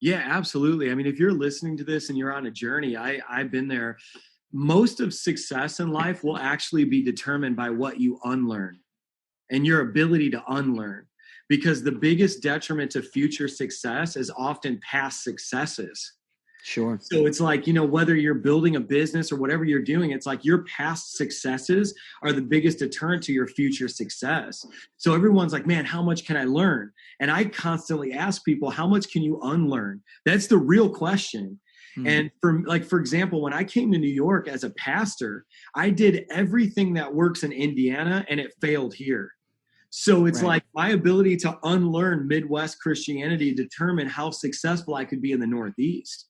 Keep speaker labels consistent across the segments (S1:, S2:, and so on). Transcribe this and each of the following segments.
S1: Yeah, absolutely. I mean, if you're listening to this and you're on a journey, I've been there. Most of success in life will actually be determined by what you unlearn and your ability to unlearn. Because the biggest detriment to future success is often past successes.
S2: Sure.
S1: So it's like, whether you're building a business or whatever you're doing, it's like your past successes are the biggest deterrent to your future success. So everyone's like, man, how much can I learn? And I constantly ask people, how much can you unlearn? That's the real question. And for example, when I came to New York as a pastor, I did everything that works in Indiana and it failed here. So it's like my ability to unlearn Midwest Christianity determined how successful I could be in the Northeast.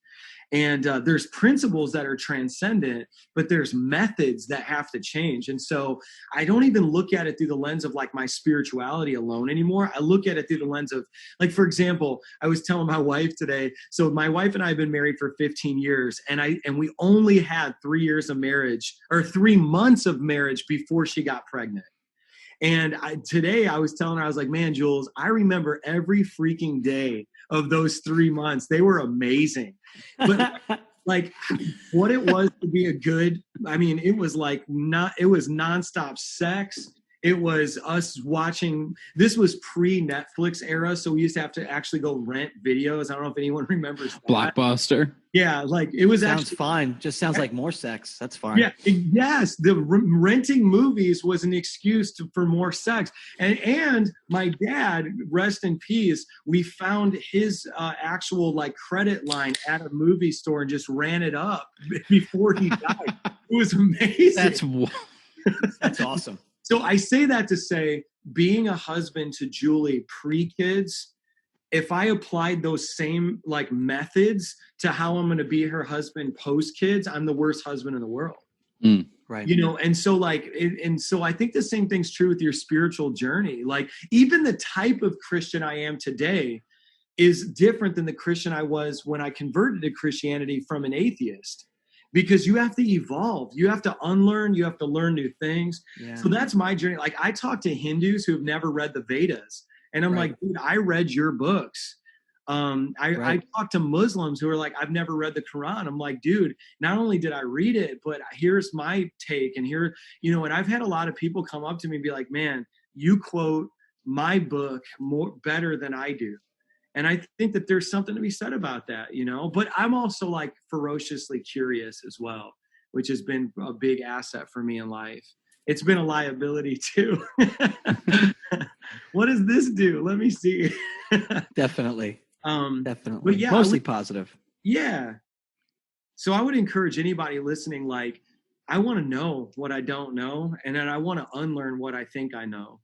S1: And there's principles that are transcendent, but there's methods that have to change. And so I don't even look at it through the lens of like my spirituality alone anymore. I look at it through the lens of, like, for example, I was telling my wife today. So my wife and I have been married for 15 years, and we only had 3 years of marriage, or 3 months of marriage before she got pregnant. And today I was telling her, I was like, man, Jules, I remember every freaking day of those 3 months. They were amazing. But like what it was to be it was nonstop sex. It was us watching, this was pre-Netflix era. So we used to have to actually go rent videos. I don't know if anyone remembers that.
S3: Blockbuster.
S1: Yeah, like it was
S2: sounds
S1: actually
S2: fine. Just sounds like more sex. That's fine.
S1: Yeah, yes. The renting movies was an excuse for more sex. And my dad, rest in peace, we found his actual like credit line at a movie store and just ran it up before he died. It was amazing.
S2: That's awesome.
S1: So I say that to say, being a husband to Julie pre-kids, if I applied those same like methods to how I'm going to be her husband post kids, I'm the worst husband in the world.
S2: Right.
S1: And so so I think the same thing's true with your spiritual journey. Like even the type of Christian I am today is different than the Christian I was when I converted to Christianity from an atheist. Because you have to evolve, you have to unlearn, you have to learn new things. Yeah. So that's my journey. Like I talk to Hindus who have never read the Vedas, and I'm like, dude, I read your books. I talk to Muslims who are like, I've never read the Quran. I'm like, dude, not only did I read it, but here's my take. And here, and I've had a lot of people come up to me and be like, man, you quote my book better than I do. And I think that there's something to be said about that, but I'm also like ferociously curious as well, which has been a big asset for me in life. It's been a liability too. What does this do? Let me see.
S2: Definitely. Definitely.
S1: But yeah,
S2: mostly positive.
S1: Yeah. So I would encourage anybody listening, like, I want to know what I don't know, and then I want to unlearn what I think I know.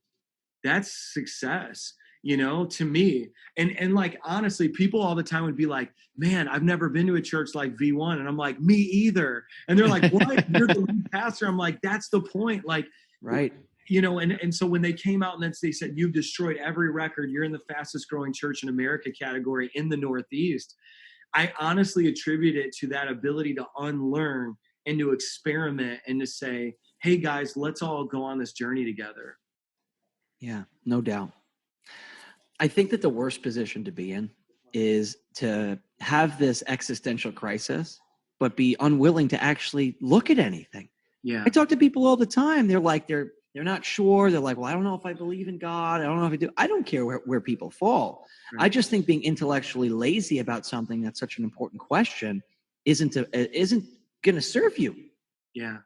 S1: That's success. To me. And like, honestly, people all the time would be like, man, I've never been to a church like V1. And I'm like, me either. And they're like, what? You're the lead pastor. I'm like, that's the point. Like,
S2: right.
S1: And so when they came out and then they said, you've destroyed every record, you're in the fastest growing church in America category in the Northeast, I honestly attribute it to that ability to unlearn and to experiment and to say, hey guys, let's all go on this journey together.
S2: Yeah, no doubt. I think that the worst position to be in is to have this existential crisis, but be unwilling to actually look at anything.
S1: Yeah.
S2: I talk to people all the time. They're like, they're not sure. They're like, well, I don't know if I believe in God. I don't know if I do. I don't care where people fall. Right. I just think being intellectually lazy about something that's such an important question isn't going to serve you.
S1: Yeah.